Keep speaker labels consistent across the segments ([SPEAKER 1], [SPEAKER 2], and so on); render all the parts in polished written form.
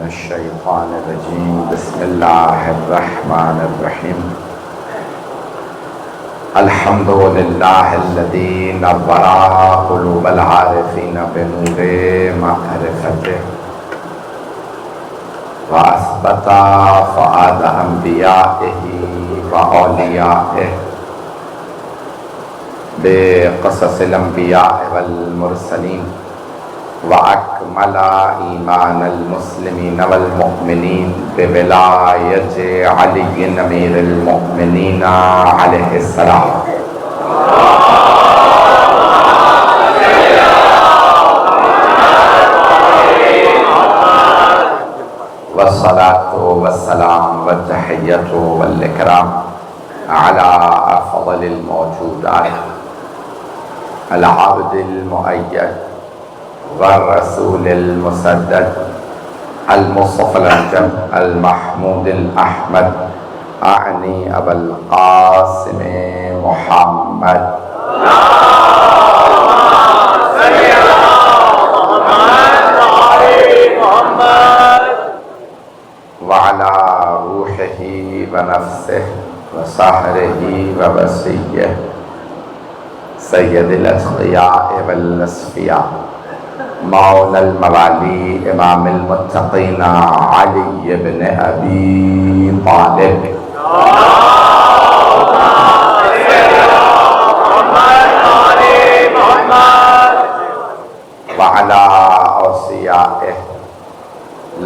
[SPEAKER 1] मिनश्शैतानिर्रजीम बिस्मिल्लाहिर्रहमानिर्रहीम अल्हम्दुलिल्लाहिल्लज़ी नव्वरा क़ुलूबल आरिफ़ीन बिनूरि मअरिफ़तिह व अस्बता फ़ुआद अंबियाइही व औलियाइही बिक़ससिल अंबिया वल मुरसलीन व अकमला ईमानल मुस्लिमीन वल मुअमिनीन बिविलायति अली अमीरुल मुअमिनीन अलैहिस्सलाम। वस्सलातु वस्सलाम वत्तहिय्यतु वल इकराम अला अफ़ज़लिल मौजूदात अल अब्दिल मुअय्यद वर्रसूलिल मुसद्दद अल मुस्तफ़ल अजम अल महमूदिल अहमद आनी अबुल क़ासिम मुहम्मद व अला रूहिही व नफ्सिही व सहरिही व वसीय्यिही सय्यदिल अत्क़िया वल अस्फ़िया मौलल मवाली इमामुल मुत्तक़ीन अली इब्न अबी तालिब व अला औसियाइही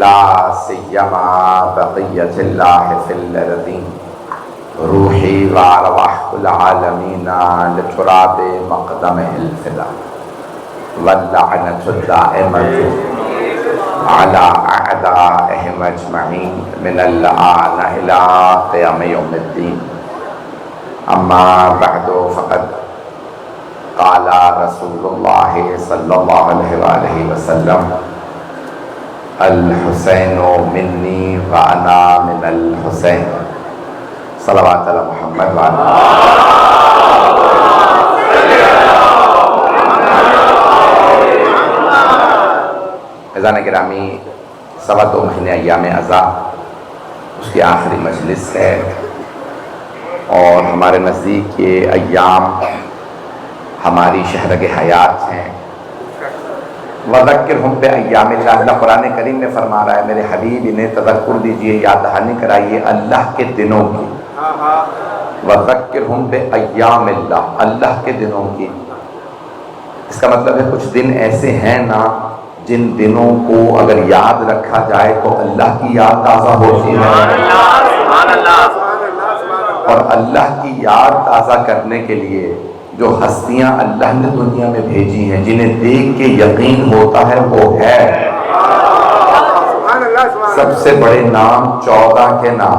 [SPEAKER 1] ला सिय्यमा बक़िय्यतिल्लाहि फिल अर्ज़ीन रूही व अरवाहुल आलमीन लितुराबि मक़दमिहिल फ़िदा वल्लअनतु दाइमतु अला अअदाइहिम अजमईन मिनल आन इला क़ियाम यौमिद्दीन। अम्मा बअदु फ़क़द क़ाला रसूलुल्लाहि सल्लल्लाहु अलैहि वसल्लम अल हुसैनु मिन्नी व अना मिनल हुसैन सल्लल्लाहु अलैहि मुहम्मद व अला अज़ान गिरामी। 2.25 महीने अय्याम अज़ा उसकी आखिरी मजलिस है और हमारे नज़दीक ये अय्याम हमारी शहर के हयात हैं। वज़क्किरहुम बिअय्यामिल्लाह, अल्लाह कुरान करीम में फरमा रहा है मेरे हबीब इन्हें तज़क्कुर दीजिए, याद दहानी कराइए अल्लाह के दिनों की। वज़क्किरहुम बिअय्यामिल्लाह, अल्लाह के दिनों की। इसका मतलब है कुछ दिन ऐसे हैं ना जिन दिनों को अगर याद रखा जाए तो अल्लाह की याद ताज़ा होती है। और अल्लाह की याद ताज़ा करने के लिए जो हस्तियां अल्लाह ने दुनिया में भेजी हैं, जिन्हें देख के यकीन होता है, वो है सबसे बड़े नाम 14 के नाम।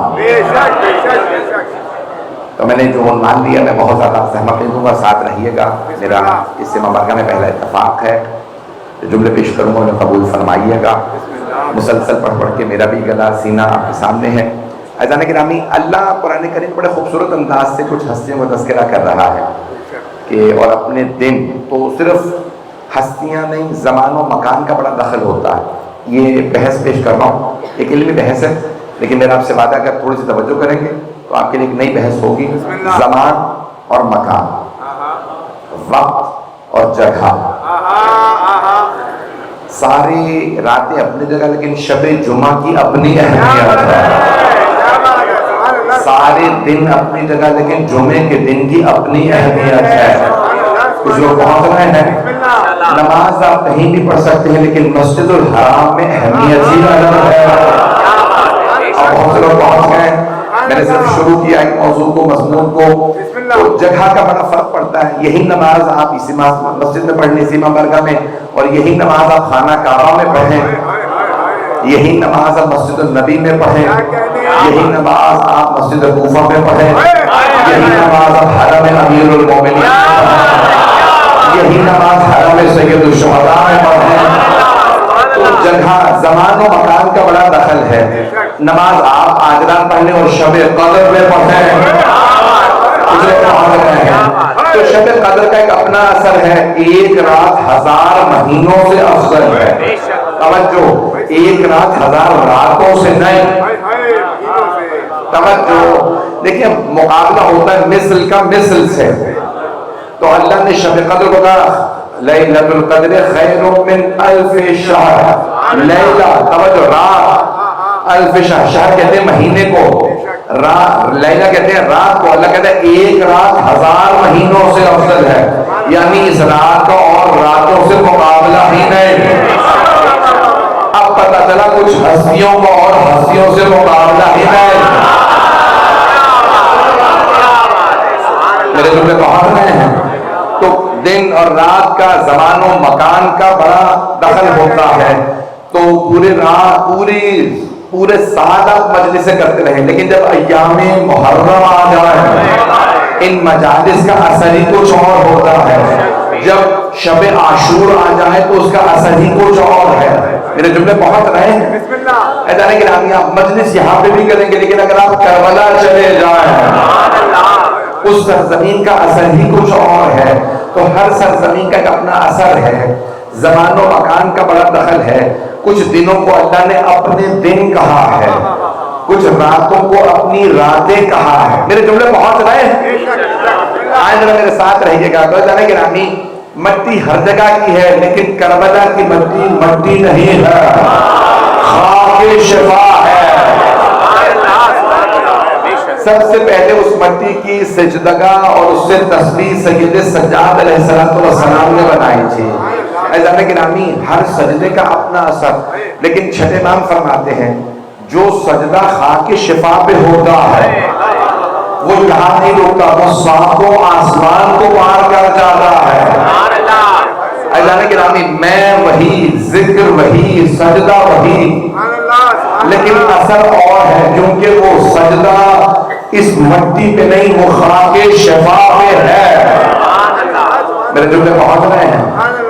[SPEAKER 1] तो मैंने जो मान लिया मैं बहुत ज़्यादा सहमत नहीं दूंगा, साथ रहिएगा। मेरा इससे मुबारक में पहला इत्तफाक है, जो जुमले पेश करूँगा उन्हें कबूल फरमाइएगा। मुसलसल पढ़ के मेरा भी गला सीना आपके सामने है। अज़ान गिरामी, अल्लाह कुरान करीम बड़े खूबसूरत अंदाज से कुछ हस्तियों का तज़किरा कर रहा है कि और अपने दिन तो सिर्फ हस्तियाँ नहीं, ज़मान व मकान का बड़ा दखल होता है। ये बहस पेश कर रहा हूँ, एक इल्मी बहस है, लेकिन मेरा आपसे वादा अगर थोड़ी सी तवज्जो करेंगे तो आपके लिए एक नई बहस होगी। ज़मान और मकान, वक्त और जगह, सारी रातें अपनी जगह, लेकिन शबे जुमा की अपनी अहमियत है। सारे दिन अपनी जगह, लेकिन जुमे के दिन की अपनी अहमियत है। कुछ लोग पहुंच रहे हैं, नमाज आप कहीं भी पढ़ सकते हैं, लेकिन मस्जिदुल हराम में अहमियत ही अलग है। अब बहुत से लोग पहुंच गए। मैंने सिर्फ शुरू किया एक मौजू को, मज़मून को, तो जगह का बड़ा फर्क पड़ता है। यही नमाज आप इसी मस्जिद में पढ़ने, इसी मरगा में, और यही नमाज आप खाना काबा में पढ़ें, यही नमाज आप मस्जिद नबी में पढ़ें, यही नमाज आप मस्जिद कूफा में पढ़ें, यही नमाज आप हरम अमीरुल मोमिनीन में पढ़ें, यही नमाज हरम सय्यदुश शुहदा में पढ़ें। तो जगह, ज़मान और मकान का बड़ा दखल है। नमाज आप आजरान पढ़ने और शब कदर में पढ़ें, तो शब कदर का एक अपना असर है। एक रात 1000 महीनों से अफजल है। तवज्जो, एक रात 1000 रातों से नहीं। तवज्जो, देखिए मुकाबला होता है मिसल का मिसल से। तो अल्लाह ने शब कद्र को कहा लैलतुल क़द्र खैरुम मिन अल्फ शहर। लैला तवज्जो, रात, अल्फ शहर, शहर कहते हैं महीने को, रात लैला कहते हैं रात को। अल्लाह कहते हैं एक रात 1000 महीनों से अफजल है, यानी इस रात का और रातों से मुकाबला ही नहीं। अब पता चला कुछ हस्तियों को और हस्तियों से मुकाबला ही नहीं। मेरे जुमले पहुंच रहे हैं? तो दिन और रात का, ज़मानो मकान का बड़ा दखल होता है। तो पूरे रात पूरे साल आप मजलिसें करते रहे, लेकिन जब अय्यामे मुहर्रम आ जाए इन मजालिस का असर ही कुछ और होता है। जब शब आशूर आ जाए तो उसका असर ही कुछ और है। मेरे जुमले पहुंच रहे हैं? ऐसा नहीं कि आप मजलिस यहाँ पे भी करेंगे, लेकिन अगर आप करबला चले जाए उस सरजमीन का असर ही कुछ और है। तो हर सरजमीन का अपना असर है, ज़मानो मकान का बड़ा दखल है। कुछ दिनों को अल्लाह ने अपने दिन कहा है, कुछ रातों को अपनी रातें कहा है। मेरे जुमले पहुंच रहे हैं? आज जरा मेरे साथ रहिएगा। तो जाने गिरामी, मट्टी हर जगह की है, लेकिन करबला की मट्टी मट्टी नहीं है, खाके शिफा है। सबसे पहले उस मट्टी की सजदगा और उससे तस्बीह सैयद सज्जाद अलैहिस्सलाम ने बनाई थी। ऐसा गिरामी, हर सजदे का अपना असर। लेकिन छठे इमाम फरमाते हैं जो सजदा खाके शिफा पे होता है वो यहाँ नहीं रुकता, वो सातों आसमान को पार कर जाता है। ऐसा गिरामी, मैं वही, जिक्र वही, सजदा वही, लेकिन असर और है, क्योंकि वो सजदा इस मट्टी पे नहीं, वो खाके शिफा पे है। मेरे जुमले पहुंच रहे हैं?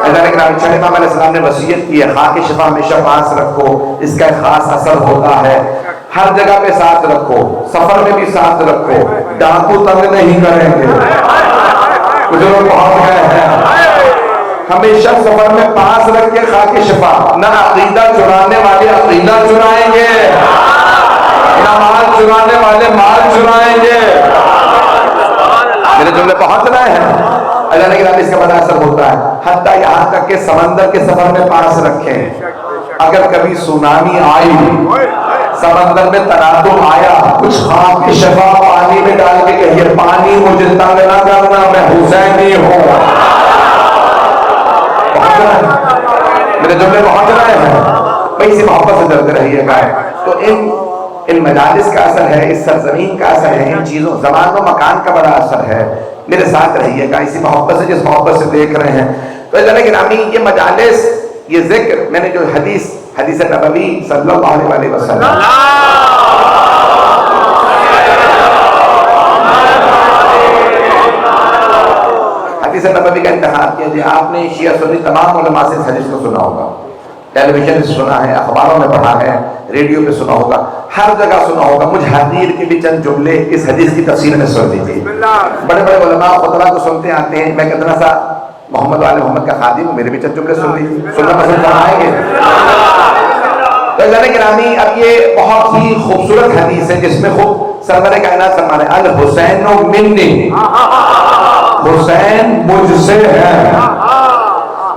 [SPEAKER 1] अलैहिस्सलाम ने वसीयत की है खाके शिफा हमेशा पास रखो, इसका एक खास असर होता है। हर जगह पे साथ रखो, सफर में भी साथ रखो, डाकू तंग नहीं करेंगे। कुछ लोग पहुंच गए हैं, हमेशा सफर में पास रख के खाके शिफा। ना अकीदा चुराने वाले अकीदा चुराएंगे, ना माल चुराने वाले माल चुराएंगे। मेरे जुमले पहुंच रहे हैं? अल्लाह ने इसका बड़ा असर होता है। हत्ता यहाँ तक के समंदर के सफर में पास रखें। अगर कभी सुनामी आई, समंदर में तनातुम आया, कुछ खाक की शफा पानी में डाल के कहिए पानी मुझे तंग ना करना, मैं हुसैनी हूँ। मेरे जुमले पहुंच रहे हैं? भाई इसी मोहब्बत से चलते रहिएगा। तो इन मजालिस का असर है, इस सरजमीन का असर है, इन चीजों ज़मान व मकान का बड़ा असर है। मेरे साथ रहिएगा इसी मोहब्बत से, जिस मोहब्बत से देख रहे हैं। तो गिरामी, ये मजालिस, ये जिक्र, मैंने जो हदीस नबवी सल्लल्लाहु अलैहि वसल्लम, हदीस नबवी का इंतखाब किया जी। आपने शिया सुन्नी तमाम उलमा से इस हदीस को सुना होगा, टेलीविजन से सुना है, अखबारों में पढ़ा है, रेडियो पे सुना होगा, हर जगह सुना होगा। मुझे हदीर के भी चंद जुमले इस हदीस की तफसीर में सुन लीजिए। बड़े बड़े उलमा खुतबा को सुनते आते हैं, मैं कितना सा मोहम्मद वाले मोहम्मद का खादिम हूं, मेरे भी चंद जुमले सुन लीजिए, सुनना पसंद फरमाएंगे? तो गिरामी, अब ये बहुत ही खूबसूरत हदीस है जिसमें खूब सरवर कायनात फरमाने अल हुसैन मिन्नी, हुसैन मुझसे है,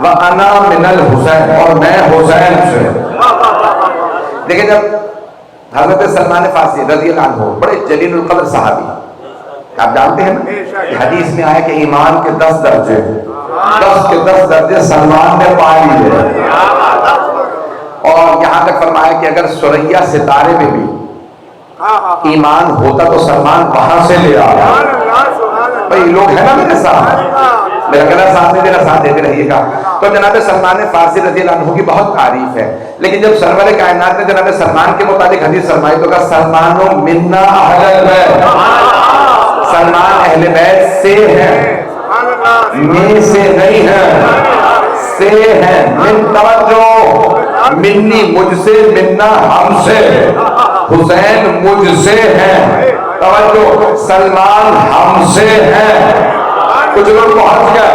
[SPEAKER 1] व अना मिनल हुसैन, और मैं हुसैन से। देखिए, जब हजरत सलमान फारसी रज़ियल्लाहु अन्हु, बड़े जलीलुल क़द्र सहाबी, आप जानते हैं ना, हदीस में आया कि ईमान के 10 दर्जे, 10 के 10 दर्जे सलमान ने पा लिए। और यहाँ तक फरमाया कि अगर सुरैया सितारे में भी ईमान होता तो सलमान वहां से ले आता। भाई लोग है ना मेरे साथ, मेरा कहना साथ में मेरा साथ देते रहिएगा। तो जनाब सलमान फारसी रज़ियल्लाहु अन्हु की बहुत तारीफ है, लेकिन जब सरवर कायनात ने जनाब सलमान के मुताबिक हदीस फरमाई तो कहा सलमानो मिन्ना अहलल बैत, सलमान अहले बैत से है, में से नहीं है, से है। मिन तवज्जो, मिन्नी मुझसे, मिन्ना हमसे, हुसैन मुझसे है, तवज्जो सलमान हमसे है। कुछ लोग पहुंच गए,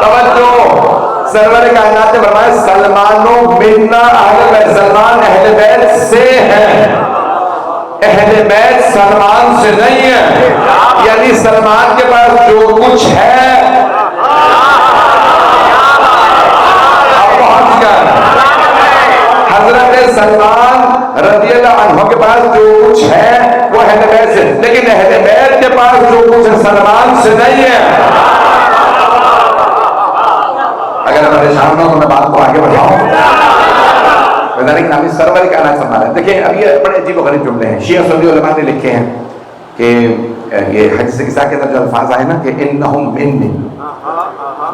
[SPEAKER 1] तवज्जो सरवर कायनात ने फरमाया सलमानो मिन्ना अहले बैत, सलमान अहले बैत से है, अहले बैत सलमान से नहीं है। यानी सलमान के पास जो कुछ है अब पहुंच गया। हजरत सलमान रज़ियल्लाहु अन्हु के पास जो कुछ है वो अहले बैत से, लेकिन अहले बैत के पास जो कुछ है सलमान से नहीं है। अगर परेशान हो तो मैं बात को आगे बढ़ाऊं। नामी सरवर का नाम फरमा है। देखिए अब ये बड़े अजीब गरीब जुमले हैं, शिया सुन्नी उलमा ने लिखे हैं कि ये हदीस किस्सा के अंदर जो अल्फाज आए ना कि इन्नहुम मिन्नी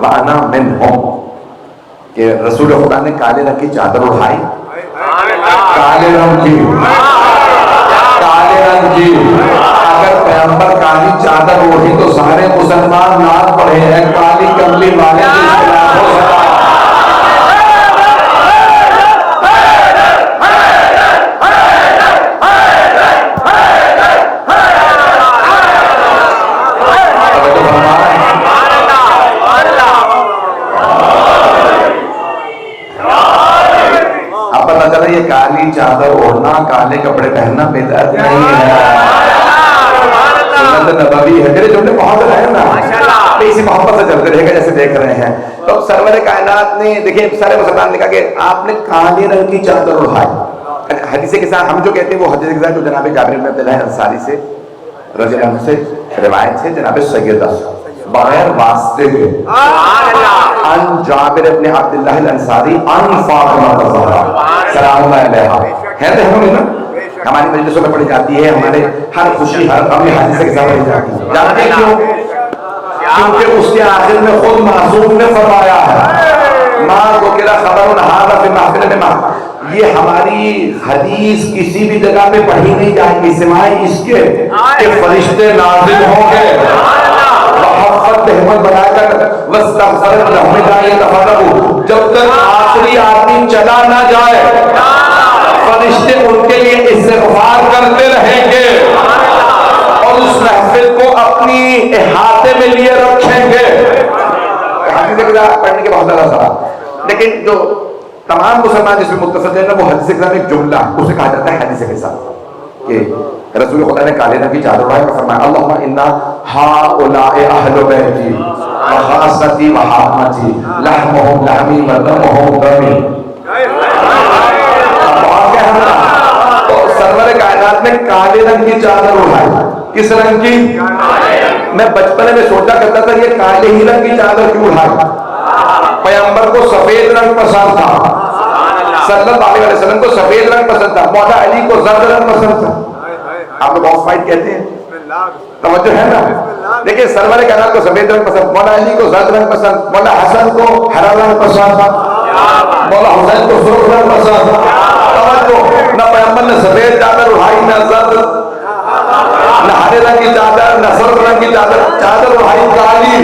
[SPEAKER 1] व अना मिनहुम, कि रसूल खुदा ने काले रंग की चादर उठाई, काले रंग की, अगर पैगंबर काली चादर ओढ़ी तो सारे मुसलमान नाम पढ़े हैं काली कमली वाले ये काली चादर ओढ़ना, काले कपड़े पहनना बेदात नहीं है, सुन्नत नबवी है। मेरे जुमले बहुत रहे ना, इसी मोहब्बत से चलते रहेगा जैसे देख रहे हैं। तो सरवर कायनात ने देखिए सारे मुसलमान ने कहा कि आपने काले रंग की चादर उठाई। हदीस के साथ हम जो कहते हैं वो हदीस के साथ जो जनाब जाबिर बिन अब्दुल्लाह अंसारी से रज़ियल्लाहु अन्हु से रिवायत है, जनाब सैयदा बगैर वास्ते के अन जाबिर इब्न अब्दुल्लाह अंसारी अन फातिमा ज़हरा सलामुल्लाह अलैहा है ना, हमारी मजलिसों में पढ़ी जाती है, हमारे हर खुशी हर गम में हदीस के साथ पढ़ी जाती है। जानते हैं क्यों? क्योंकि उसके आखिर में खुद मासूम ने फरमाया है मां को किला खबर हादा फिल महफिल में मां, ये हमारी हदीस किसी भी जगह पे पढ़ी नहीं जाएगी सिवाय इसके कि फरिश्ते नाज़िल होंगे जब तक आखिरी आदमी चला ना जाए फरिश्ते उनके लिए इस्तिग़फ़ार करते रहेंगे और उस महफिल को अपनी इहाते में लिए रखेंगे। पढ़ने के बहुत ज्यादा सवाल, लेकिन जो तमाम मुसलमान जिसमें मुत्तफ़िक़ है ना वो हदीस के साथ एक जुमला उसे कहा जाता है हदीस के साथ कि रसूल खुदा ने काले रंग की चादर उठाई और फरमाया अल्लाहुम्मा इन्ना हाउलाए अहलु बैती व खासती व हामती लहमुहुम लहमी व दमुहुम दमी। तो सरवर कायनात ने काले रंग की चादर उठाई। किस रंग की? मैं बचपन में सोचा करता था ये काले ही रंग की चादर क्यों उठाई? पैगंबर को सफेद रंग पसंद था, सल्लल्लाहु अलैहि वसल्लम को सफेद रंग पसंद था, मौला अली को जर्द रंग पसंद था। आप लोग ऑफ वाइट कहते हैं, तवज्जो है ना? देखिए सरवर कायनात को सफेद रंग पसंद, मौला अली को जर्द रंग पसंद, मौला हसन को हरा रंग पसंद, मौला हुसैन को सुर्ख रंग पसंद। तवज्जो, न पैगंबर ने सफेद चादर उठाई, न जर्द, न हरे रंग की चादर, न सुर्ख रंग की चादर उठाई काली।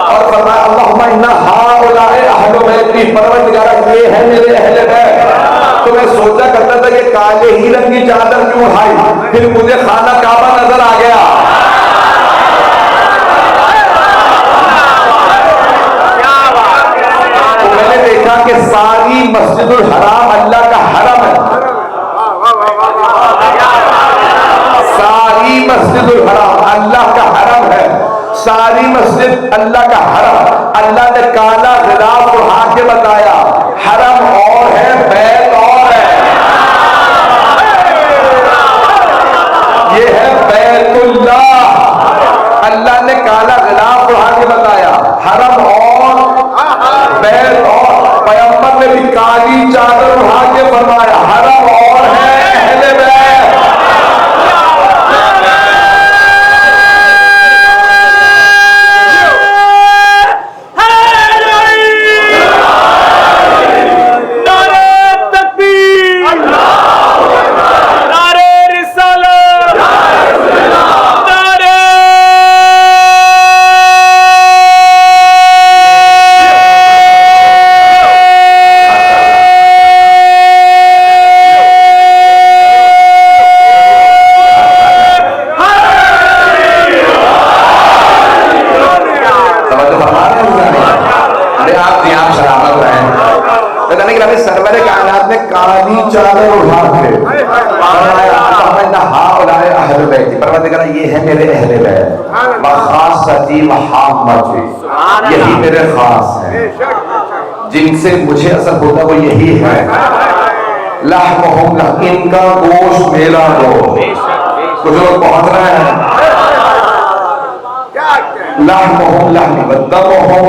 [SPEAKER 1] और फरमाया अल्लाहुम्मा इन्ना हाउलाए अहलु बैती, परवरदिगारा ये है मेरे अहले बैत। तो मैं सोचा करता था ये काले ही रंग की चादर क्यों उठाई, फिर मुझे खाना काबा नजर आ गया। तो मैंने देखा कि सारी मस्जिदुल हराम अल्लाह का हरम है, सारी मस्जिदुल हराम अल्लाह का हरम है, सारी मस्जिद अल्लाह का हरम। अल्लाह ने काला गिलाफ उठा के बताया हरम और है बैत और है, ये है बैतुल्लाह। अल्लाह ने काला गिलाफ उठा के बताया हरम और बैत और। पैगंबर ने भी काली चादर उठा के फरमाया हरम और है अहले बैत। रही थी, परवरदिगार ये है मेरे अहले बैत, मखासती वहामती, यही मेरे खास हैं, जिनसे मुझे असर होता वो यही है। लहमुहुम लह, इनका गोश्त मेरा गोश्त। कुछ लोग पहुंच रहे हैं। लहमुहुम लहमी व दमुहुम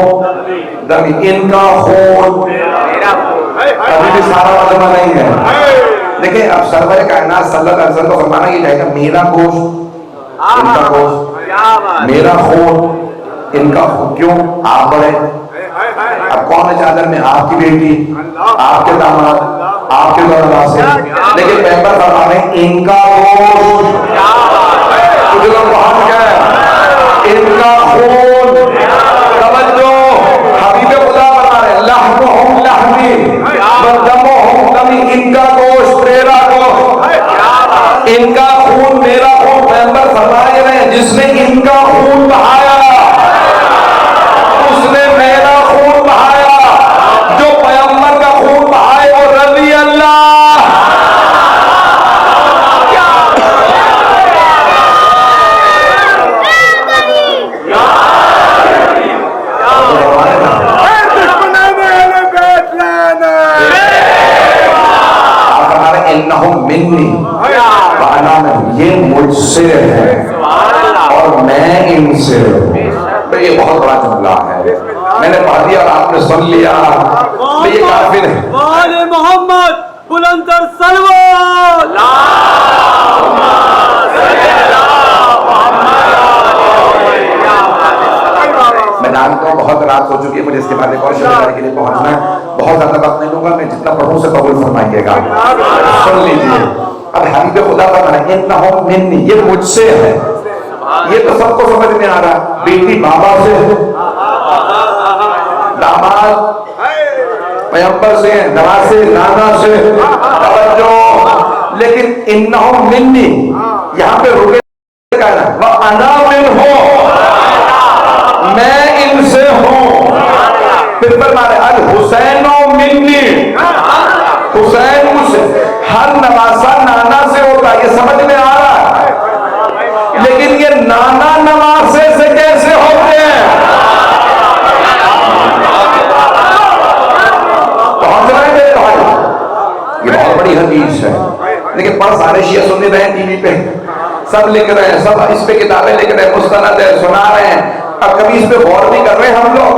[SPEAKER 1] दमी, इनका खून मेरा खून। अभी भी सारा मजमा नहीं है। देखिए अब सरवर कायनात सल्लल्लाहु अलैहि वसल्लम को फरमाना ये जाएगा, मेरा गोश्त इनका गोश्त, मेरा खून इनका खून। क्यों? आप बड़े। अब कौन है चादर में? आपकी बेटी, आपके दामाद, आपके दौरान से। लेकिन पैगंबर फरमा रहे इनका गोश्त, कुछ लोग पहुंच गए, इनका खून। तवज्जो, हबीबे खुदा फरमा रहे लहमुहुम लहमी व दमुहुम दमी, इनका गोश्त मेरा गोश्त, इनका खून मेरा खून। पैगंबर फरमा रहे हैं जिसने इनका खून बहाया उसने मेरा खून बहाया। जो पैगंबर का खून बहाए वो रज़ी अल्लाह। मिन्नी वाना में, ये मुझसे है और मैं इनसे हूं। ये बहुत बड़ा जुमला है, मैंने पढ़ दिया और आपने सुन लिया, तो ये काफिर है।
[SPEAKER 2] वाले मोहम्मद बुलंदर सलवात।
[SPEAKER 1] मैं जानता हूँ बहुत रात हो चुकी है, मुझे इसके बाद एक और शहर के लिए पहुंचना है। बहुत ज्यादा वक्त नहीं लूंगा, मैं जितना पढ़ूं से कबूल फरमाइएगा। सुन लीजिए, अब हबीबे खुदा फरमाना मिन्नी, ये मुझसे है। ये तो सबको समझ में आ रहा, बेटी बाबा से, दामाद पैगंबर से, नवासे नाना से। तवज्जो, लेकिन इन्नहुम मिन्नी यहाँ पे रुके कहना, वह अना मिन्हु, मैं इनसे हूं। फिर फरमाने अल हुसैनो मिन्नी, हुसैन मुझसे। हर नवासा नाना से होता, ये समझ में आ रहा है, लेकिन ये नाना नवासे से कैसे होते हैं? पहुंच रहे हैं भाई, ये बहुत बड़ी हदीस है, लेकिन पढ़ सारे शिया सुन रहे हैं टीवी पे, सब लिख रहे हैं, सब इस पे किताबें लिख रहे हैं, मुस्तनद है, सुना रहे हैं, अब कभी इस पे गौर भी कर रहे हैं हम लोग।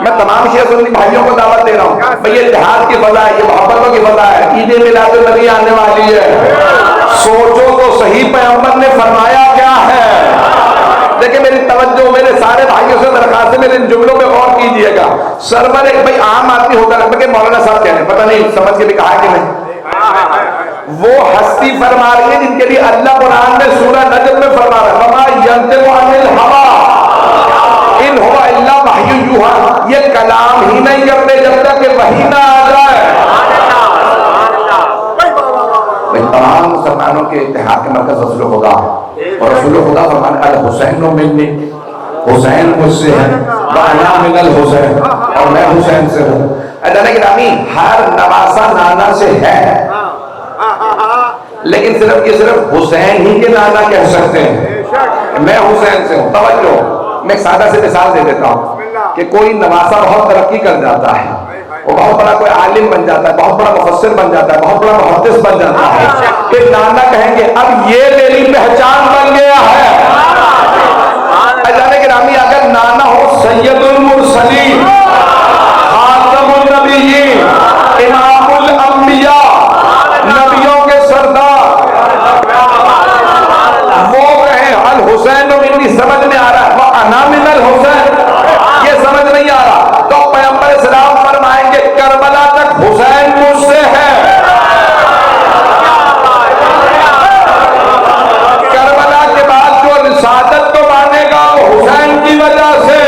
[SPEAKER 1] मैं तमाम शिया सुन्नी भाइयों को दावत दे रहा हूँ, भैया इत्तेहाद की फज़ा है, ये मोहब्बतों की फज़ा है, ईद मिलादुन नबी आने वाली है। सोचो तो सही पैगंबर ने फरमाया क्या है। देखिए मेरी तवज्जो, मेरे सारे भाइयों से दरखास्त है, मेरे इन जुमलों पे गौर कीजिएगा। सरवर एक भाई आम आदमी होता है, मौलाना साहब कहने पता नहीं समझ के भी कहा कि नहीं, वो हस्ती फरमा रही है जिनके लिए अल्लाह कुरान में सूरह नजम में फरमा रहा है वमा यंतिकु अनिल हवा इन हुवा इल्ला वह्यु यूहा, ये कलाम ही नहीं करते जब तक कि वही ना आ जाए। तमाम मुसलमानों के इत्तेहाद के मरकज रसूल खुदा है, और रसूल खुदा फरमाने अल हुसैन मिन्नी, हुसैन मुझसे है, व अना मिनल हुसैन, और मैं हुसैन से हूँ। अदाना गिरामी, हर नवासा नाना से है, लेकिन सिर्फ हुसैन ही के नाना कह सकते हैं, मैं हुसैन से हूं। तवज्जो, मैं एक सादा से मिसाल दे देता हूं कि कोई नवासा बहुत तरक्की कर जाता है, वो बहुत बड़ा कोई आलिम बन जाता है, बहुत बड़ा मुफस्सिर बन जाता है, बहुत बड़ा मुहद्दिस बन जाता है, फिर नाना कहेंगे अब ये मेरी पहचान बन गया है। जाने गिरामी, अगर नाना हो सैयदुल मुरसलीन, खातमुन नबिय्यीन, इमामुल अंबिया, नबियों के सरदार, वो कहे अल हुसैन मिन्नी, समझ में आ रहा है, वो अना मिनल हुसैन, ये समझ नहीं आ रहा, तो पैगंबर इस्लाम फरमाएंगे करबला तक हुसैन मुझसे है, करबला के बाद जो रिसालत को मानेगा वो हुसैन की वजह से।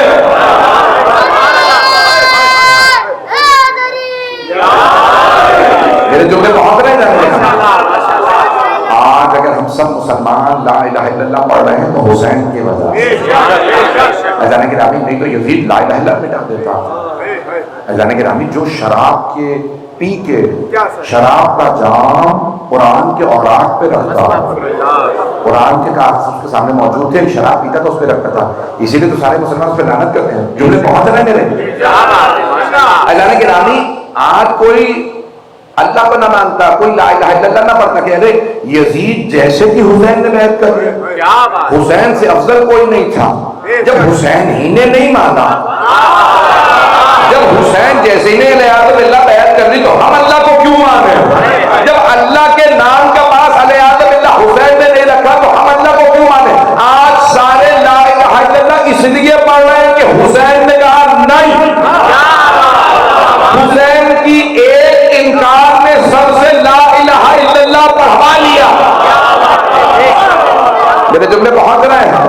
[SPEAKER 1] मेरे जुमले बहुत रहे जाएंगे। आज अगर हम सब मुसलमान ला इलाहा इल्लल्लाह पढ़ रहे हैं तो हुसैन की वजह। अजान के रामी नहीं तो यजीद ला इलाहा इल्लल्लाह मिटा देता। अजान के रामी जो शराब के पी के शराब का जाम कुरान के औरात पे रखता, कुरान के कागज उसके सामने मौजूद थे, शराब पीता था, उस पर रखता था, इसीलिए तो सारे मुसलमान उस पर लानत करते हैं। जुमले पहुंच रहे हैं मेरे अल्लाह के नामी। आज कोई अल्लाह को ना मानता, कोई ला इलाहा इल्लल्लाह ना पढ़ता कि अरे यजीद जैसे कि हुसैन ने बैत कर ली, हुसैन से अफजल कोई नहीं था। जब हुसैन ही ने नहीं माना, जब हुसैन जैसे ही ने अल्लाह बैत कर ली, तो हम अल्लाह को क्यों माने? जब अल्लाह के नाम का पास अल्लाह हुसैन ने नहीं रखा, तो हम अल्लाह को क्यों माने? आज सारे ला इलाहा इल्लल्लाह इसलिए पढ़ रहे हैं कि हुसैन ने कहा नहीं। हुसैन की एक इनकार ने सबसे ला इलाहा इल्लल्लाह पढ़वा लिया। मेरे जुमले पहुंच रहे हैं।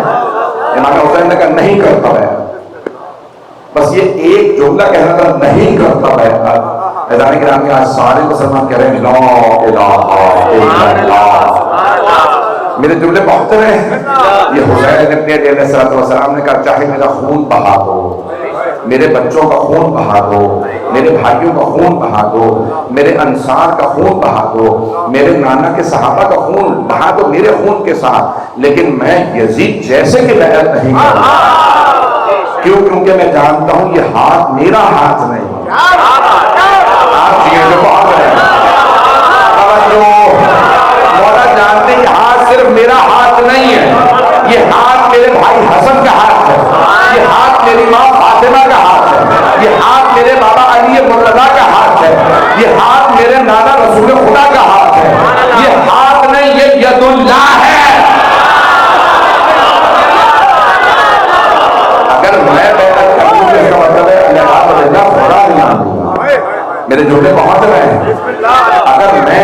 [SPEAKER 1] इमाम हुसैन ने कहा नहीं करता मैं, बस ये एक जुमला कहना था, नहीं करता मैं। ऐलान के नाम आज सारे मुसलमान कह रहे हैं ला इलाहा इल्लल्लाह। मेरे जुमले पहुंच रहे हैं। ये हुसैन अलैहिस्सलाम ने कहा चाहे मेरा खून बहा दो, मेरे बच्चों का खून बहा दो, मेरे भाइयों का खून बहा दो, मेरे अंसार का खून बहा दो, मेरे नाना के सहाबा का खून बहा दो मेरे खून के साथ, लेकिन मैं यजीद जैसे कि बैत नहीं करूंगा। क्यों? क्योंकि मैं जानता हूं ये हाथ मेरा हाथ नहीं। आप चीजें बहुत मौला जानते ये हाथ सिर्फ मेरा हाथ नहीं है, ये हाथ मेरे भाई हसन का हाथ है, ये हाथ मेरी माँ फातिमा का हाथ है, ये हाथ मेरे बाबा अली मुर्तजा का हाथ है, ये हाथ मेरे नाना रसूल खुदा का हाथ है। ये हाथ नहीं, ये यदुल्लाह है। अगर मैं बैठक करूं तो इसका मतलब है अल्लाह खुदा नहीं मानूंगा। मेरे जुमले पहुंच रहे हैं। अगर मैं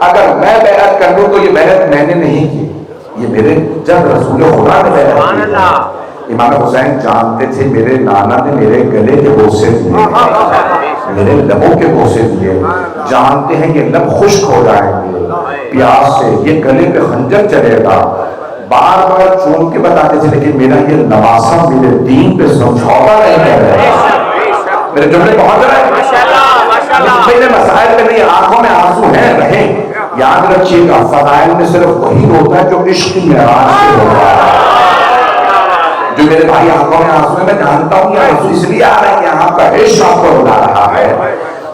[SPEAKER 1] अगर मैं बैत कर लूं तो ये बैत मैंने नहीं की, ये मेरे जब रसूल खुदा ने बैत की। इमाम हुसैन जानते थे मेरे नाना ने मेरे गले के बोसे दिए, मेरे लबों के बोसे दिए, जानते हैं ये लब खुश्क हो जाएंगे प्यास से, ये गले पे खंजर चलेगा। बार बार चूम के बताते थे, लेकिन मेरा ये नवासा मेरे दीन पे समझौता नहीं कर रहा। मेरे जुमले पहुंच रहे हैं। मेरे मसाइल पे नहीं, आंखों में आंसू हैं रहे। याद रखिएगा फदाइल में सिर्फ वही होता है जो इश्क की मेराज से होता है। जो मेरे भाई आंखों में आंसू है, मैं जानता हूँ ये आंसू इसलिए आ रहे हैं कि आपका इश्क आपको रुला रहा है।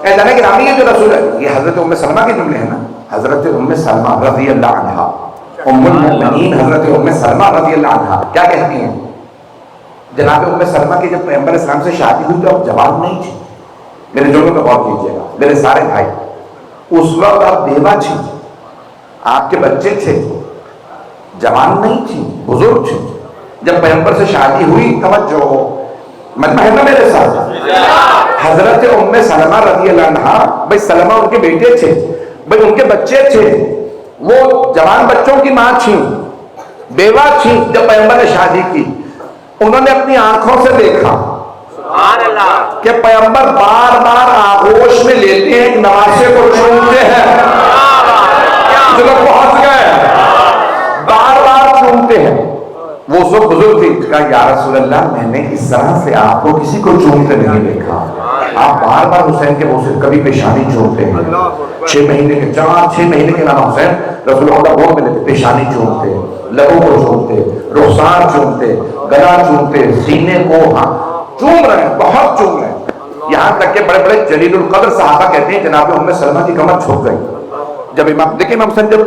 [SPEAKER 1] ऐसा कि नामी ये जो रसूल है, ये हजरत उम्मे सलमा के जुमले हैं ना। हजरत उम्मे सलमा रज़ी अल्लाह अन्हा, उम्मुल मोमिनीन हजरत उम्मे सलमा रज़ी अल्लाह अन्हा क्या कहती हैं? जनाब उम्मे सलमा की जब पैगंबर इस्लाम से शादी हुई तो अब जवान नहीं थी। मेरे जुमलों पे गौर कीजिएगा मेरे सारे भाई, उस वक्त आप बेवा थी, आपके बच्चे थे, जवान नहीं थी, बुजुर्ग थे। जब पैगंबर से शादी हुई, तवज्जो मतलब है ना मेरे साथ, हजरत उम्मे सलमा रज़ी अल्लाह अन्हा, भाई सलमा उनके बेटे थे, भाई उनके बच्चे थे, वो जवान बच्चों की मां थी, बेवा थी। जब पैगंबर ने शादी की, उन्होंने अपनी आंखों से देखा कि पैगंबर बार बार आगोश में लेते हैं, नवासे को चूमते हैं। जो लोग पहुंच गए, बार बार चूमते हैं। वो उस वक्त बुजुर्ग थी, कहा या रसूल अल्लाह, मैंने इस तरह से आपको किसी को चूमते नहीं देखा। आप बार बार हुसैन के मुंह से कभी पेशानी चूमते हैं। 6 महीने के 6 महीने के नाम हुसैन रसूल खुदा गोद में लेते, पेशानी चूमते, लबों को चूमते, रुखसार चूमते, गला चूमते, सीने को चूम रहे हैं, बहुत चूम रहे हैं। यहाँ तक के बड़े बड़े जलीलुल कद्र सहाबा कहते हैं जनाब उम्मे सलमा की कमर झुक गई। जब इमाम देखिए इमाम हुसैन जब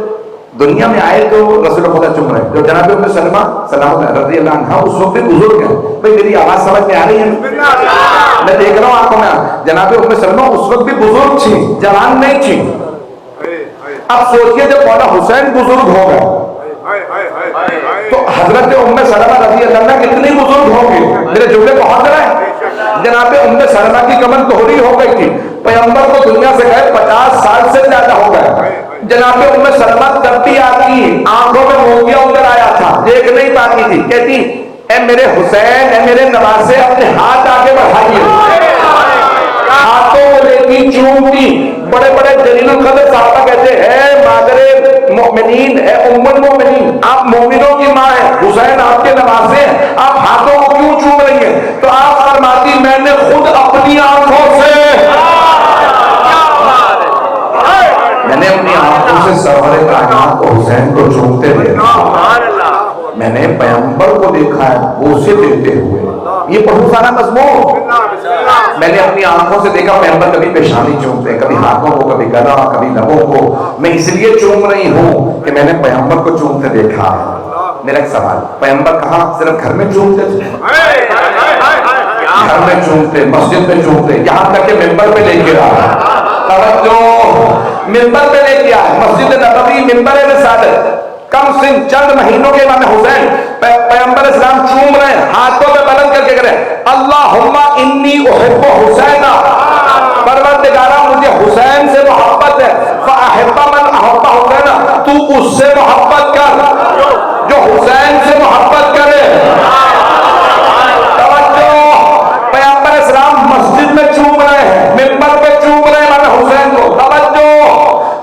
[SPEAKER 1] दुनिया में आए तो रसूल खुदा चूम रहे हैं। जब जनाब उम्मे सलमा रज़ी अल्लाह अन्हा उस वक्त भी बुजुर्ग है। भाई मेरी आवाज समझ में आ रही है? मैं देख रहा हूँ आंखों में। जनाब उम्मे सलमा उस वक्त भी बुजुर्ग थी, जवान नहीं थी। अब सोचिए जब मौला हुसैन बुजुर्ग हो गए तो हजरत उम्मे सलमा रज़ी अल्लाह अन्हा कितनी बुजुर्ग होंगे। मेरे जुमले पहुंच रहे हैं। जनाब उम्मे सलमा की कमर दोहरी हो गई थी, पैगंबर को दुनिया से गए 50 साल से ज्यादा हो गए। जनाब उम्मे सलमा तब भी आती, आंखों में मोतिया उतर आया था, देख नहीं पाती थी। कहती ए मेरे हुसैन, ए मेरे नवासे, अपने हाथ आगे बढ़ाइए। हाथों को लेती, चूमती। बड़े बड़े जलीलुल कद्र साहबा कहते हैं मादरे मोमिनीन है, उम्मुल मोमिनीन, आप मोमिनों की माँ है, हुसैन आपके नवासे हैं, आप हाथों को क्यों चूम रही हैं? तो आप फरमाती मैंने खुद अपनी आंखों से, मैंने अपनी आंखों से सरवर कायनात को हुसैन को चूमते देखा, मैंने पैगंबर को देखा है बोसे देते हुए। ये पढ़ू सारा मजमून मैंने अपनी आंखों से देखा। पैगंबर कभी पेशानी चूमते, कभी हाथों को, कभी गला, कभी लबों को। मैं इसलिए चूम रही हूं कि मैंने पैगंबर को चूमते देखा है। मेरा एक सवाल, पैगंबर कहाँ सिर्फ घर में चूमते थे? घर में चूमते, मस्जिद में चूमते, यहां तक के मिंबर पे लेके आया। तवज्जो, मिंबर पे लेके आया, मस्जिद नबवी मिंबर रिसालत। कम से चंद महीनों के इमाम हुसैन पैगंबर इस्लाम चूम रहे हैं, हाथों पे बुलंद करके कह रहे हैं अल्लाहुम्मा इन्नी उहिब्बु हुसैना, परवरदिगारा मुझे हुसैन से मोहब्बत है। फअहिब्बा मन अहब्बा हुसैना, तू उससे मोहब्बत कर जो हुसैन से मोहब्बत करे। तवज्जो, पैगंबर इस्लाम मस्जिद में चूम रहे हैं, मिंबर पे चूम रहे हैं इमाम हुसैन को। तवज्जो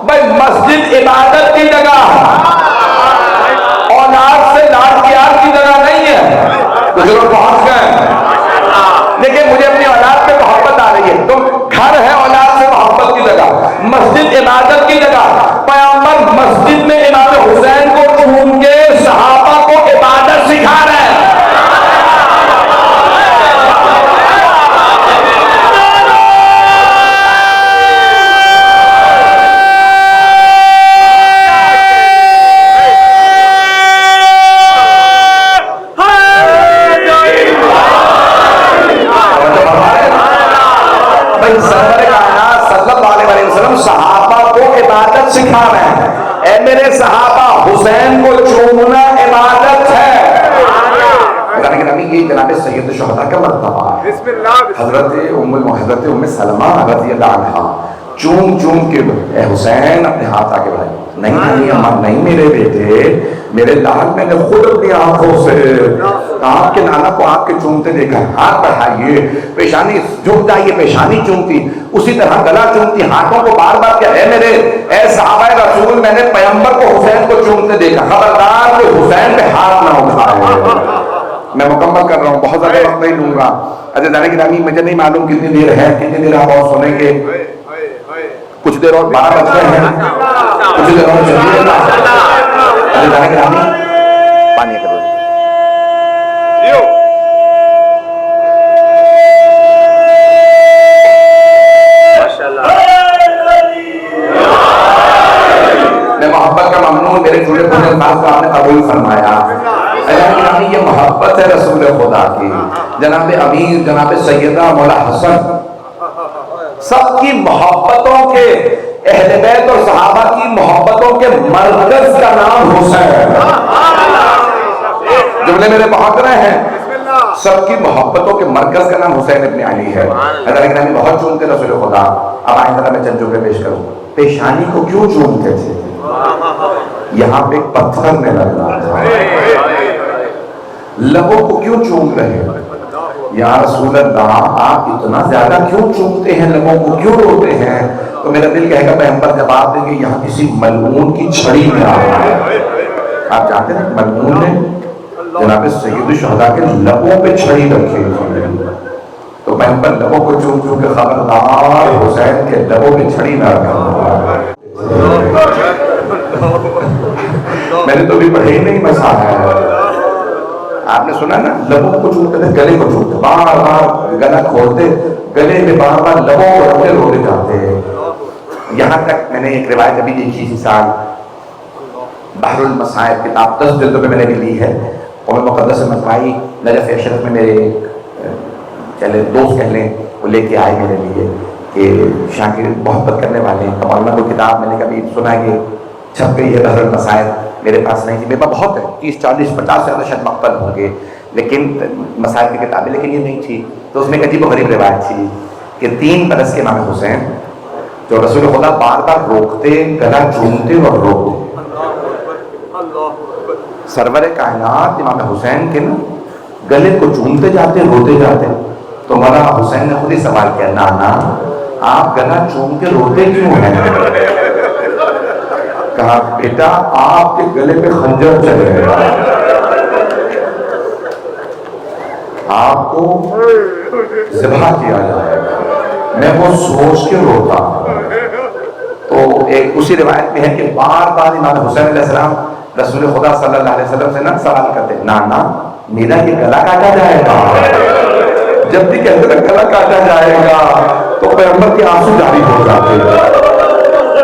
[SPEAKER 1] भाई, मस्जिद इबादत की जगह है, औलाद से लाड प्यार की जगह नहीं है। कुछ लोग पहुंच गए, लेकिन मुझे अपनी औलाद पे मोहब्बत आ रही है। तो घर है औलाद से मोहब्बत की जगह, मस्जिद इबादत की जगह। पैगंबर मस्जिद में इमाम हुसैन को चूम के सहाबा को इबादत सिखा रहे हैं। सिखा रहे हैं, ए मेरे सहाबा हुसैन को चूमना इबादत है। ये जनाब सैयद शुहदा का मर्तबा है। हजरत उम्मे सलमा रज़ियल्लाहु अन्हा चूम चूम के ए हुसैन अपने हाथ आगे बढ़ाए, नहीं नहीं अम्मा नहीं मेरे बेटे, मेरे लाल, मैंने खुद अपनी आंखों से आपके नाना को आपके चूमते देखा। हाथ बढ़ाइए, पेशानी झुक जाइए, पेशानी चूमती, उसी तरह गला चूमती, हाथों को बार बार क्या है मेरे ए सहाबाए रसूल, मैंने पैगंबर को हुसैन को चूमते देखा, खबरदार कोई हुसैन पे हाथ ना उठाए। मैं मुकम्मल कर रहा हूँ, बहुत ज्यादा वक्त नहीं लूंगा। अजय जाने की नामी, मुझे नहीं मालूम कितनी देर है, कितनी देर आप और सुनेंगे। कुछ देर और 12 बज गए हैं, कुछ देर और चलिएगा। अजय जाने की नामी, पानी कर मोहब्बत का ममनून मेरे पूरे पूरे अल्फाज को आपने कबूल फरमाया। ये मोहब्बत है रसूल खुदा की। जनाब अमीर, जनाब सैयदा मौला हसन, सबकी मोहब्बतों के, अहले बैत और सहाबा की मोहब्बतों के मरकज का नाम हुसैन। जुमले मेरे पहुंच रहे हैं, सबकी मोहब्बतों के मरकज का नाम हुसैन इब्न अली है। बहुत चूमते रसूल खुदा। अब आए जरा मैं चंद जुमले पेश करूं। पेशानी को क्यों चूमते थे? यहां पे एक पत्थर में लग रहा था। लबों को क्यों चूम रहे? या रसूल अल्लाह, आप इतना ज्यादा क्यों चूमते हैं, लबों को क्यों रोते हैं? तो मेरा दिल कहेगा पैगंबर जवाब देंगे, यहाँ किसी मलऊन की छड़ी में आ रहा है। आप जानते हैं मलऊन ने जनाब सैयद शुहदा के लबों पे छड़ी रखी थी। तो पैगंबर लबों को चूम चूम के खबरदार हुसैन के लबों पे छड़ी ना रखा। मैंने तो भी पढ़े ही नहीं मसा है। आपने सुना ना, लबों को चूमते थे, गले को चूमते, बार बार गला खोलते, गले में बार बार लबों को रखते, रोते जाते। यहाँ तक मैंने एक रिवायत अभी देखी इसी साल, बहरुल मसाइब किताब 10 जिल्दों में मैंने भी ली है, और मैं मुक़द्दस मतवाई नजफ़ अशरफ में मेरे चले दोस्त कह लें, वो लेके आए मेरे लिए कि शाकिर मोहब्बत करने वाले हैं। कमाल को किताब मैंने कभी सुना कि छप गई है बहरुल मसाइब, मेरे पास नहीं थी। मेरे पास बहुत है, 30, 40, 50 से ज़्यादा शायद मकबल होंगे, लेकिन मसाइब की किताबें, लेकिन ये नहीं थी। तो उसमें एक अजीब गरीब रिवायत थी कि 3 बरस के इमाम हुसैन जो रसूल खुदा बार बार रोकते, गला चूमते और रोकते। सरवर कायनात इमाम हुसैन के ना गले को चूमते जाते, रोते जाते। तो मौलाना हुसैन ने खुद ही सवाल किया, नाना आप गला चूम के रोते क्यों हैं? कहा बेटा आपके गले पे खंजर चलेगा, आपको ज़िबा किया जाएगा। मैं वो सोच के रोता। तो एक उसी रिवायत में है कि बार बार इमाम हुसैन अलैहिस्सलाम रसूल खुदा सल्लल्लाहु अलैहि वसल्लम से ना सवाल करते, नाना मेरा ये गला काटा जाएगा। जब भी कहते ना गला काटा जाएगा तो पैगंबर के आंसू जारी हो जाते।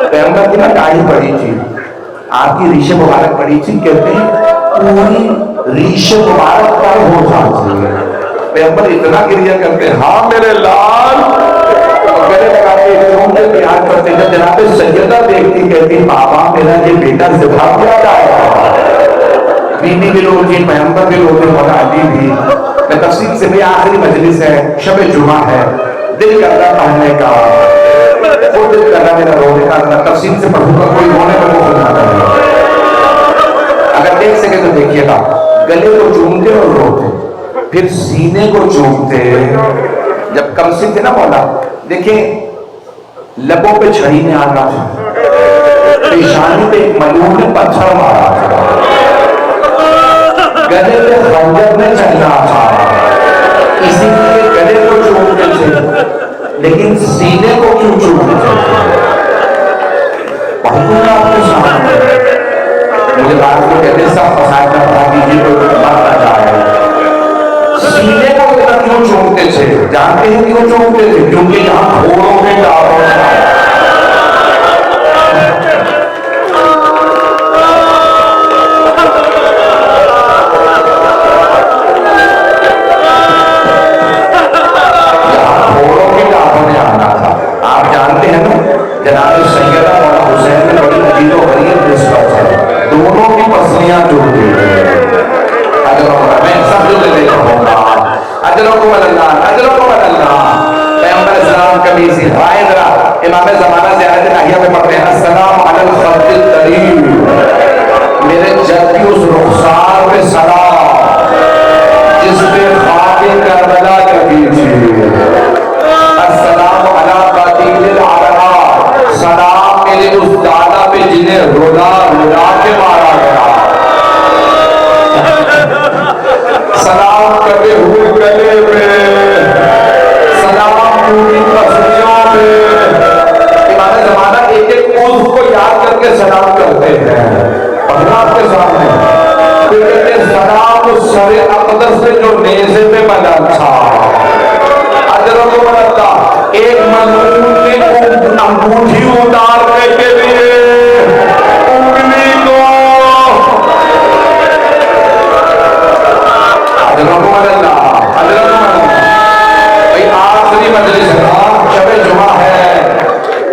[SPEAKER 1] पैगंबर की ना दाढ़ी पड़ी थी, आपकी रीश मुबारक पड़ी थी, कहते हैं पूरी रीश मुबारक पर हो जाती है। पैगंबर इतना क्रिया करते, हाँ मेरे लाल, गले लगा के चूम के प्यार करते। जब जनाब सैयदा देखती कहती बाबा मेरा ये बेटा ज़िबा किया जाएगा। बीबी भी लोग जी, पैगंबर भी लोग, मौला अली भी। मैं तफसील से भी आखिरी मजलिस है, शब जुमा है, दिल कर रहा पढ़ने का, वो दिल कर रहा मेरा रोने का, तफसील से पढ़ूंगा, कोई रोने पर वो सुनाता है। अगर देख सके तो देखिएगा, गले को चूमते और रोते, फिर सीने को चूमते। जब कमसिन थे ना मौला, देखिए लबों पे छड़ी में आना था, पेशानी पे एक मलूम ने पत्थर मारा था, गले पे खंजर में चलना था, इसीलिए गले को चूमते थे, लेकिन सीने को क्यों चूमते थे? पढ़ूंगा आपके सामने। मुझे बात को कहते सब फसाद में पढ़ा दीजिए तो मरना जाए। सीने को इतना क्यों चूमते थे? जानते हैं क्यों चूमते थे? क्योंकि यहाँ घोड़ों के टावर था। जनाब सैयदा मौला हुसैन में बड़ी अजीब और गरीब निस्बत है, दोनों की पसलियां जुड़ गई हैं। मैं सब जो ले लेता हूँगा, अजरों को बदलना, अजरों को बदलना। पैगंबर सलाम कभी सी राय जरा इमाम ज़माना से आयत नाहिया में पढ़ते हैं, अस्सलाम अलल खल्क़िल करीम, मेरे जद्दी उस रुखसार पे सलाम जिस पे खाके करबला कभी थी। अस्सलाम अला कातिलिल आरा, सलाम मेरे उस दादा पे जिन्हें रुला रुला के मारा गया। सलाम कटे हुए गले पे, सलाम पूरी पसलियों पे। इमाम ज़माना एक एक उज़्व को याद करके सलाम करते हैं। पढ़ना आपके सामने, फिर कहते हैं सलाम उस सरे अक़दस पे जो नेज़े पे बना था। अजरों को बदलता, एक मजलूम ने अंगूठी उतारने के लिए उंगली को, अजरों को बदलना, अजरों को बदलना। भाई आखिरी मजलिस है, शब जुमा है,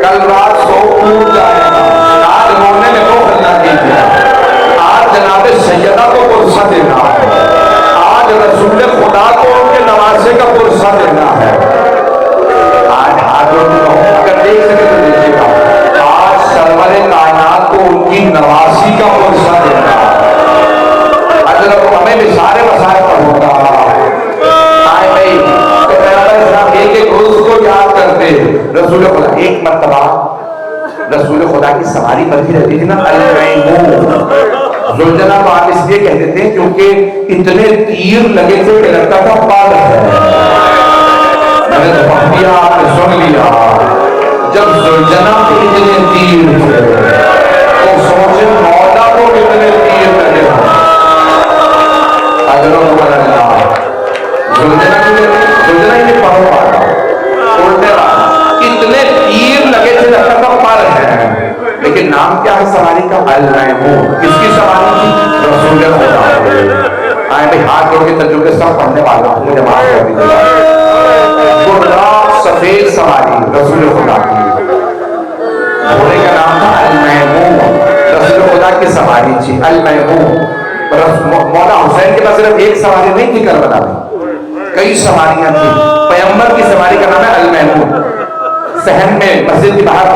[SPEAKER 1] कल रात सो टूट जाएगा। आज रोने में को खन्ना कीजिए, आज जनाब सैयदा को पुरसा देना है, आज रसूल खुदा को उनके नवासे का पुरसा देना है। अगर देख सके तो देखिएगा, आज सरवरे कायनात को उनकी नवासी का पुरसा देना। अगर हमें भी सारे मसाइल पढ़ूंगा, आए भाई तो पैगंबर एक एक रोज को याद करते। रसूल खुदा एक मर्तबा रसूल खुदा की सवारी बंधी रहती थी ना, जुलझना को आप इसलिए कहते थे क्योंकि इतने तीर लगे थे कि लगता था पाल है। मैंने तो पढ़ दिया, आपने सुन लिया। जब जुलझना के इतने तीर थे तो सोचे मौला को कितने तीर लगे हों। अजरों को बदलना, जुलझना के पढ़ो पाता उल्टे इतने तीर लगे थे लगता था पाल है, लेकिन नाम क्या है सवारी का? अल-मैमून। किसकी सवारी थी? रसूल खुदा। आए भाई हाथ जोड़ के तजुर्बे सब पढ़ने वाला हूँ, मुझे माफ कर दीजिएगा। सफेद सवारी रसूल खुदा की, घोड़े का नाम था अल-मैमून, रसूल खुदा की सवारी थी अल-मैमून। मौला हुसैन के पास सिर्फ एक सवारी नहीं थी करबला में, कई सवारियां थी। पैगंबर की सवारी का नाम है अल-मैमून। सहन में मस्जिद के बाहर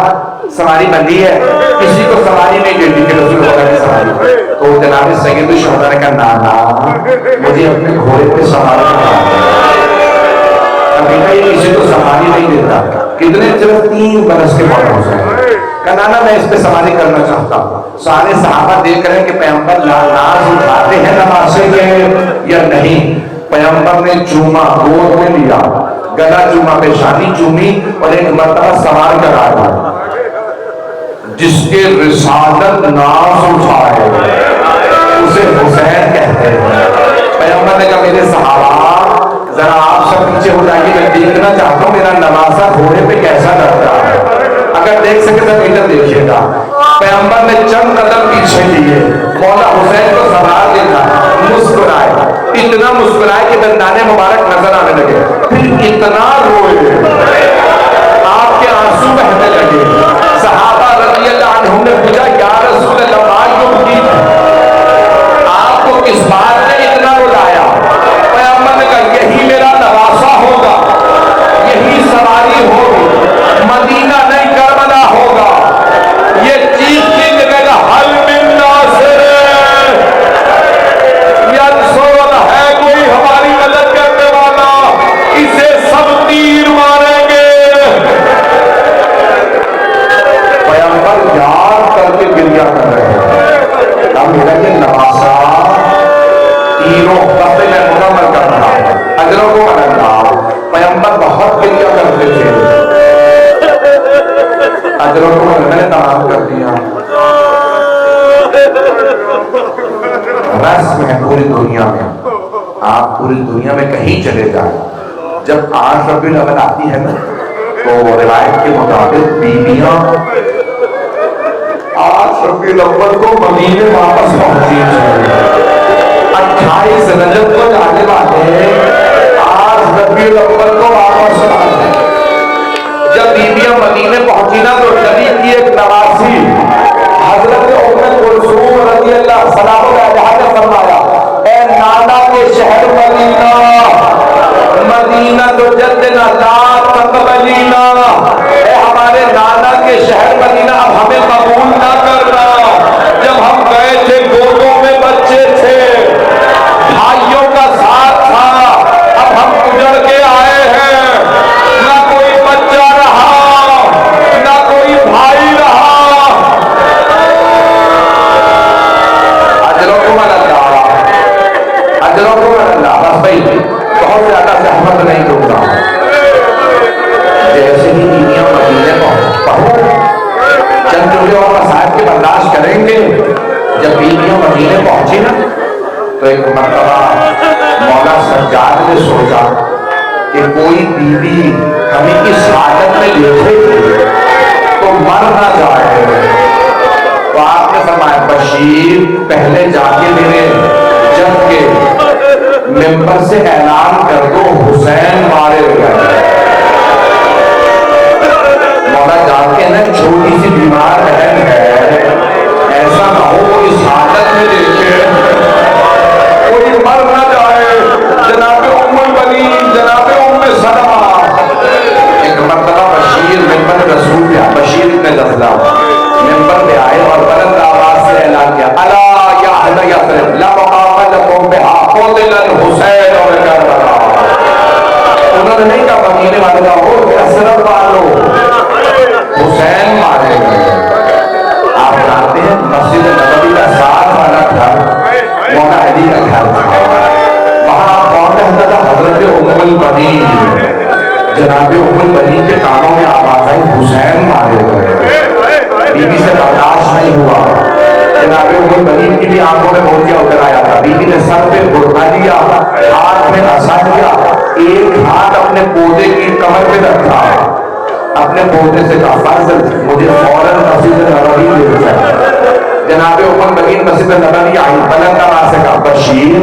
[SPEAKER 1] सवारी बंधी है, किसी को सवारी नहीं देती थी रसूल खुदा की सवारी। तो जनाब सैयद शुहदा ने कहा नाना मुझे अपने घोड़े पे सवार किसी को सवारी नहीं देता। कितने सिर्फ 3 बरस के मौला हुसैन का नाना मैं इस पे सवारी करना चाहता हूँ। सारे सहाबा देख रहे हैं कि पैगंबर नाज उठाते हैं नमाज़े के या नहीं। पैगंबर ने चूमा, गोद में लिया, गला चूमा, पेशानी चूमी और एक मर्तबा सवार करा दिया। जिसके रिसालत नाज उठाए उसे हुसैन कहते हैं। पैगंबर ने कहा मेरे सहाबा जरा आप सब पीछे हो जाइए, मैं देखना चाहता हूँ मेरा नवासा घोड़े पे कैसा लगता है। अगर देख सके तो इधर देखिएगा। पैगंबर ने चंद कदम पीछे लिए, मौला हुसैन को सवार देखा, मुस्कुराए, इतना मुस्कुराए कि दंदाने मुबारक नजर आने लगे, फिर इतना रोए आपके आंसू बहने लगे। सहाबा रज़ियल्लाहु अन्हुम ने पूछा या रसूल अल्लाह आपको किस बात ने इतना रुलाया? पैगंबर ने कहा यही मेरा नवासा होगा, यही सवारी होगी, मदीना नहीं करबला होगा। ये चीख की जगह हल मिन नासिर यंसुर है कोई हमारी मदद करने वाला, इसे सब तीर मारेंगे। पैगंबर याद करके गिरिया कर रहे हैं। अब मेरा ये नवासा तीनों दफे में मुकम्मल कर रहा है। अजरों को अल्लाह पैगंबर बहुत गिरिया करते थे। अजरों को मैंने तमाम कर दिया। रस्म है पूरी दुनिया में, आप पूरी दुनिया में कहीं चले जाए, जब 8 रबीउल अव्वल आती है ना तो रिवायत के मुताबिक बीबियां 8 रबीउल अव्वल को मदीने वापस पहुंची है। 28 रजब को जाने वाले 8 रबीउल अव्वल को वापस आए। जब बीबियां मदीने पहुंची ना तो नबी की एक नवासी हजरत उम्मे कुलसूम रज़ियल्लाहु अन्हा ने फरमाया, ए नाना के शहर मदीना, मदीना तो जद्दना ला तक़बलीना, ए हमारे नाना के शहर मदीना अब हमें कबूल ना करना। जब हम गए थे गोदों में बच्चे थे, भाइयों का साथ था, अब हम गुजर के आए हैं, ना कोई बच्चा रहा ना कोई भाई रहा। अजरों को अल्लाह बस भाई बहुत ज्यादा सहमत नहीं दूंगा। जैसे ही बीवियां मदीने पहुंच चंद चुके और मसाइब के बर्दाश्त करेंगे। जब बीवियां मदीने पहुंची ना तो एक मर्तबा मौला सज्जाद ने सोचा कि कोई बीवी हमें इस हालत में देखेगी तो मर ना जाए। तो आपने फरमाया बशीर पहले जाके मेरे जब के मेंबर से ऐलान कर दो हुसैन मारे गए। मौला जाके ना छोटी सी बीमार बहन है, ऐसा ना हो वो इस हालत में देखे कोई मर ना जाए। जनाबे उम्मुल बनीन जनाबे उम्मे सलमा एक मर्तबा बशीर मेंबर रसूल पे बशीर इब्न जज़ला मेंबर पे आए और बुलंद आवाज से ऐलान किया अला या अहल यथरिब ला मकाम लकुम बिहा क़ुतिल हुसैन और करबला। उन्होंने नहीं कहा मदीने वाले का हो कसरत वालों हुसैन मारे गए। आप जानते हैं मस्जिद नबवी का साथ वाला घर मौला अली का घर था। वहां कौन रहता था? हजरत उम्मुल बनीन जनाबे उम्मुल बनीन के कानों में आवाज आई हुसैन मारे गए। बीबी से बर्दाश्त नहीं हुआ। जनाबे उम्मुल बनीन की भी आंखों में मोतिया उतर आया था। बीबी ने सर पे बुरका लिया, हाथ में असा लिया, एक हाथ अपने पोते की कमर पे रखा, अपने पोते से कहा फजल मुझे फौरन मस्जिद नबवी ले जाए। जनाबे उम्मुल बनीन मस्जिद नबवी आई, बुलंद आवाज से कहा बशीर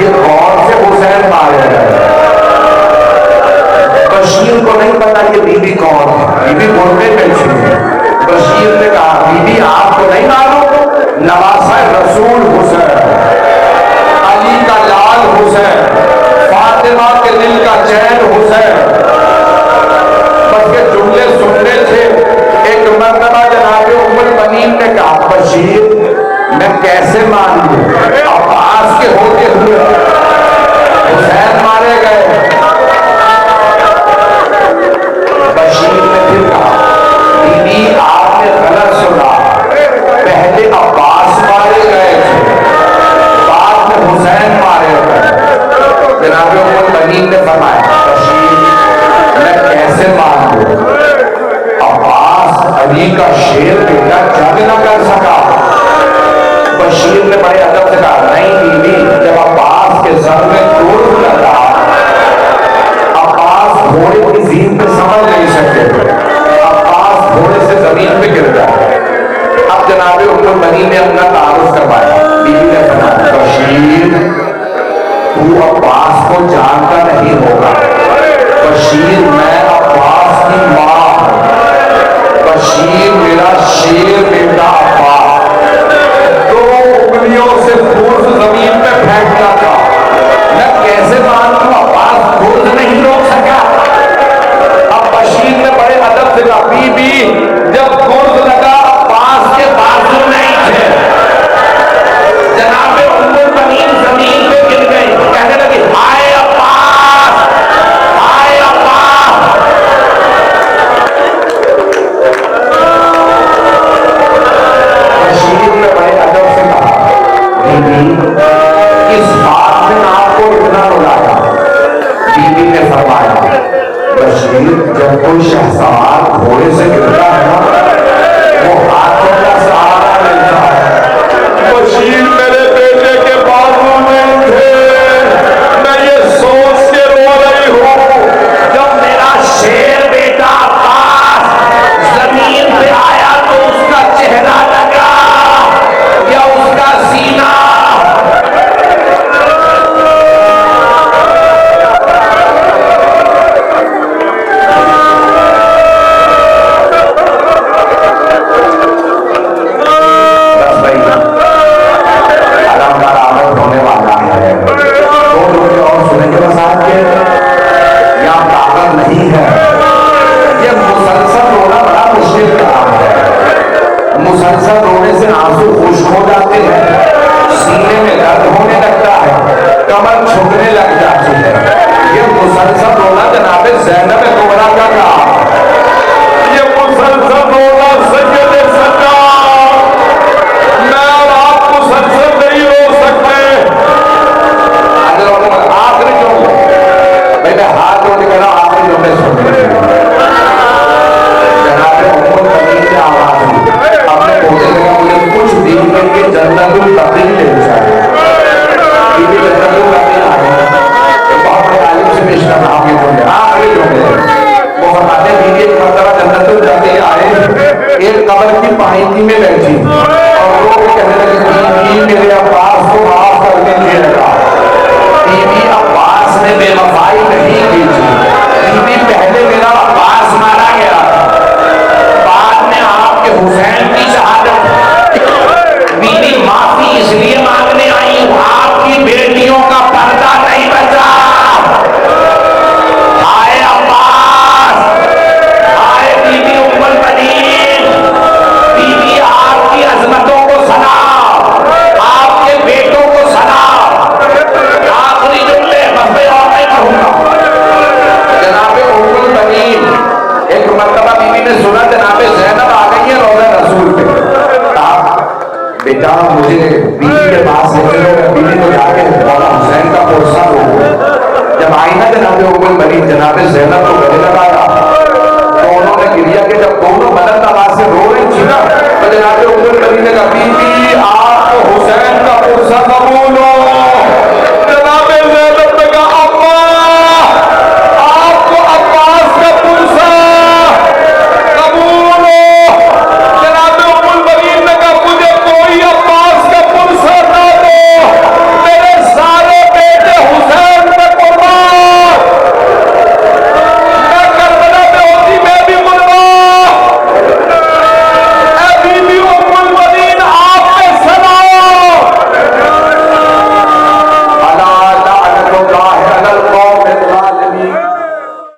[SPEAKER 1] ये कौन से हुसैन मारे गए? बशीर को नहीं पता ये बीबी कौन है, बीबी बोलते कैसे है। बशीर ने कहा बीबी आपको नहीं मालूम, नवासा रसूल हुसैन, अली का लाल हुसैन, फातिमा के दिल का चैन हुसैन। बस ये जुमले सुनने थे। एक मर्तबा जनाबे उम्मुल बनीन ने कहा बशीर मैं कैसे मान लूं, अब्बास के होते हुए हुसैन मारे गए। बशीर ने फिर कहा बीबी आपने गलत सुना, पहले अब्बास मारे गए थे बाद में हुसैन मारे गए। जनाबे उम्मुल बनीन ने फरमाया बशीर मैं कैसे मान लूं, अब्बास अली का शेर शेर बेटा जंग न कर सका। बशीर ने बड़े अदब से कहा, नहीं बीवी, जब अब्बास के सर में तोड़ लगा, अब्बास घोड़े की जीन पे समझ नहीं सकते थे, अब्बास घोड़े से जमीन पे गिर गया। अब जनाबे उम्मुल बनी ने अपना तारुफ करवाया। बीवी ने कहा, बशीर तू अब्बास को जानता नहीं होगा, बशीर मैं अब्बास की मां, बशीर मेरा शेर बेटा अब्बास। दो उंगलियों से फूस जमीन पे फेंकता था, मैं कैसे मानूं, अब्बास खुद नहीं रोक सका। अब बशीर ने बड़े अदब से कहा, बीबी जब खुद लगा अब्बास के बाजू नहीं थे। जनाबे उम्मुल बनीन जमीन पे गिर गई, कहने लगी, हाय अब्बास, हाय अब्बास। बशीर ने बड़े अदब से कहा, बीबी इस बात ने आपको इतना रुलाया। बीबी ने फरमाया, बशीर जब कोई शहसवार घोड़े से गिरता है ना, वो हाथों का सहारा मिलता है। बशीर मेरे बेटे के बाजू में थे, मैं ये सोच के रो रही हूं, जब मेरा शेर बेटा अब्बास जमीन पे आया तो उसका चेहरा लगा या उसका सीना। मुसलसल रोने से आंसू खुश्क हो जाते हैं, सीने में दर्द होने लगता है, कमर झुकने लग जाती है। ये मुसलसल रोना जनाबे ज़ैनब कुबरा का काम, ये मुसलसल रोना सैयद सज्जाद, मैं और आप मुसलसल नहीं रो सकते। आखिरी जुमले भाई, मैं हाथ जोड़ के कह रहा हूं, आखिरी जुमले सुन लीजिए। जनाबे उम्मुल बनीन की आवाज हुई, अपने पोते लगा, मुझे कुछ दिन करके जन्नतुल बकील ले जाए। बीवी जन्नतुल बकील आए, बहुत बड़े आलिम से पेश कर रहा हूं ये जुमले, आखिरी जुमले। वो फरमाते हैं, बीवी एक मर्तबा जन्नतुल बकील आए, एक कब्र की पाइकी में बैठी और रो के कहने लगी, बीवी मेरे अब्बास को माफ कर दीजिएगा। बीवी अब्बास ने बेवफाई नहीं की थी, बीवी पहले मेरा अब्बास मारा गया, बाद में आपके हुसैन की शहादत। बीवी माफी इसलिए मांगने आई हूं, आपकी बेटियों का पर्दा नहीं बचा। हाय अब्बास, हाय बीवी उम्मुल बनीन, बीवी आपकी अजमतों को सलाम, आपके बेटों को सलाम। आखिरी जुमले बस मैं और नहीं कहूंगा। जनाबे उम्मुल बनीन, एक मर्तबा बीवी ने सुना जनाबे ज़ैनब आ गई है रौज़ा रसूल पे, बेटा मुझे बीवी के पास ले चलो, बीवी को जाके मौला हुसैन का पुरसा दो। जब आई ना जनाबे उम्मुल बनीन, जनाबे ज़ैनब को गले लगाया, तो उन्होंने गिरिया के जब दोनों बुलंद आवाज से रो रही थी ना, तो जनाबे उम्मुल बनीन ने कहा, बीवी आप हुसैन का पुरसा कबूल हो।